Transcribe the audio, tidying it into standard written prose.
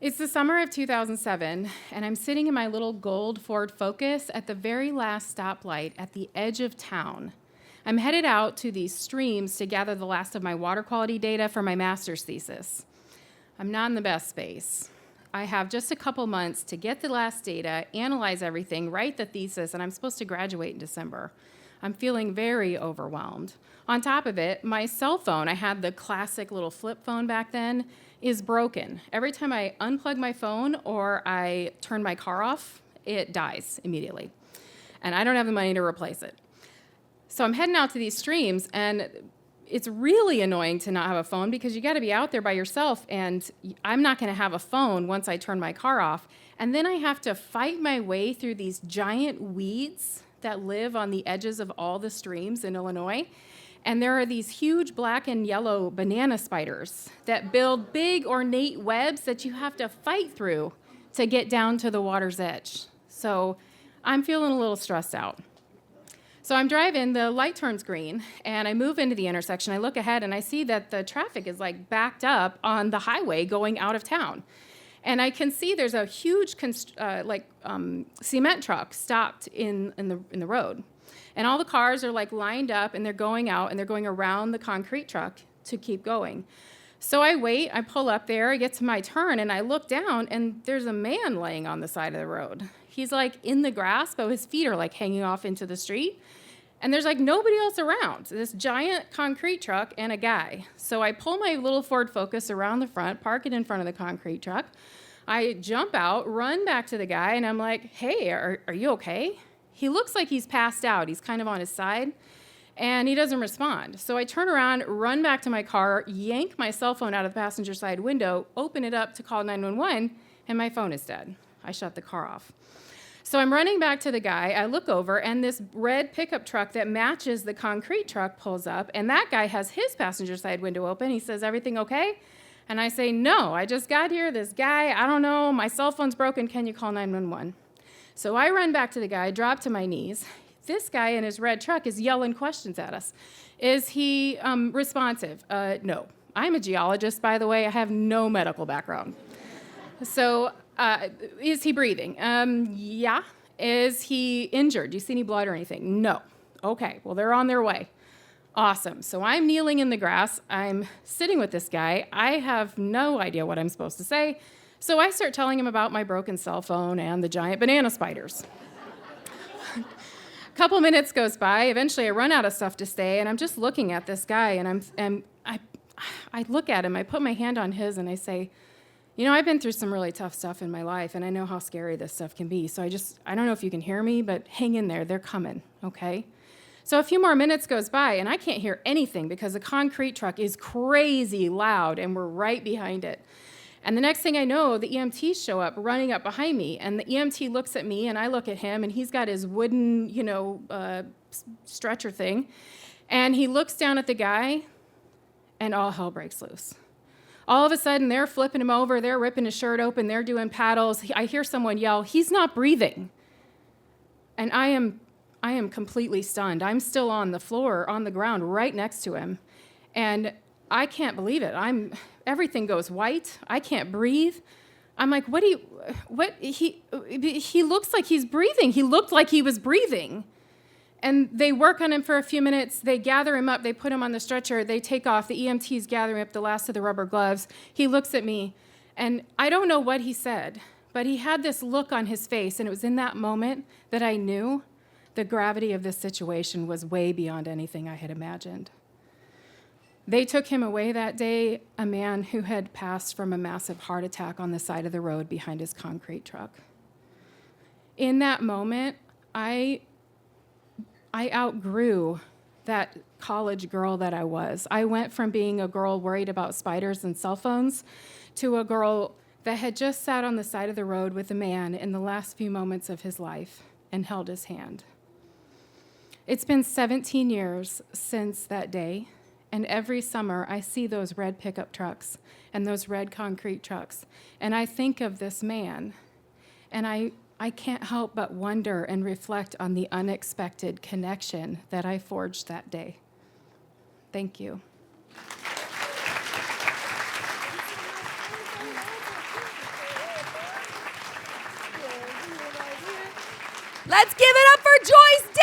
It's the summer of 2007, and I'm sitting in my little gold Ford Focus at the very last stoplight at the edge of town. I'm headed out to these streams to gather the last of my water quality data for my master's thesis. I'm not in the best space. I have just a couple months to get the last data, analyze everything, write the thesis, and I'm supposed to graduate in December. I'm feeling very overwhelmed. On top of it, my cell phone, I had the classic little flip phone back then, is broken. Every time I unplug my phone or I turn my car off, it dies immediately. And I don't have the money to replace it. So I'm heading out to these streams, and it's really annoying to not have a phone because you got to be out there by yourself, and I'm not going to have a phone once I turn my car off. And then I have to fight my way through these giant weeds that live on the edges of all the streams in Illinois. And there are these huge black and yellow banana spiders that build big ornate webs that you have to fight through to get down to the water's edge. So I'm feeling a little stressed out. So I'm driving, the light turns green, and I move into the intersection. I look ahead, and I see that the traffic is like backed up on the highway going out of town. And I can see there's a huge cement truck stopped in the road. And all the cars are like lined up, and they're going out, and they're going around the concrete truck to keep going. So I wait, I pull up there, I get to my turn, and I look down, and there's a man laying on the side of the road. He's like in the grass, but his feet are like hanging off into the street. And there's like nobody else around, this giant concrete truck and a guy. So I pull my little Ford Focus around the front, park it in front of the concrete truck. I jump out, run back to the guy, and I'm like, hey, are you okay? He looks like he's passed out. He's kind of on his side, and he doesn't respond. So I turn around, run back to my car, yank my cell phone out of the passenger side window, open it up to call 911, and my phone is dead. I shut the car off. So I'm running back to the guy. I look over, and this red pickup truck that matches the concrete truck pulls up, and that guy has his passenger side window open. He says, everything okay? And I say, no, I just got here. This guy, I don't know, my cell phone's broken. Can you call 911? So I run back to the guy, drop to my knees. This guy in his red truck is yelling questions at us. Is he responsive? No. I'm a geologist, by the way. I have no medical background. So is he breathing? Yeah. Is he injured? Do you see any blood or anything? No. Okay, well, they're on their way. Awesome. So I'm kneeling in the grass. I'm sitting with this guy. I have no idea what I'm supposed to say. So I start telling him about my broken cell phone and the giant banana spiders. A couple minutes goes by. Eventually, I run out of stuff to say, and I'm just looking at this guy, and I look at him. I put my hand on his, and I say, you know, I've been through some really tough stuff in my life, and I know how scary this stuff can be. So I don't know if you can hear me, but hang in there. They're coming, okay? So a few more minutes goes by, and I can't hear anything because the concrete truck is crazy loud, and we're right behind it. And the next thing I know, the EMTs show up, running up behind me, and the EMT looks at me, and I look at him, and he's got his wooden, stretcher thing, and he looks down at the guy, and all hell breaks loose. All of a sudden, they're flipping him over, they're ripping his shirt open, they're doing paddles. I hear someone yell, he's not breathing. And I am completely stunned. I'm still on the floor, on the ground, right next to him, and I can't believe it. Everything goes white. I can't breathe. I'm like, he looks like he's breathing. He looked like he was breathing. And they work on him for a few minutes. They gather him up. They put him on the stretcher. They take off. The EMT's gathering up the last of the rubber gloves. He looks at me, and I don't know what he said, but he had this look on his face, and it was in that moment that I knew the gravity of this situation was way beyond anything I had imagined. They took him away that day, a man who had passed from a massive heart attack on the side of the road behind his concrete truck. In that moment, I outgrew that college girl that I was. I went from being a girl worried about spiders and cell phones to a girl that had just sat on the side of the road with a man in the last few moments of his life and held his hand. It's been 17 years since that day. And every summer, I see those red pickup trucks and those red concrete trucks, and I think of this man, and I can't help but wonder and reflect on the unexpected connection that I forged that day. Thank you. Let's give it up for Joyce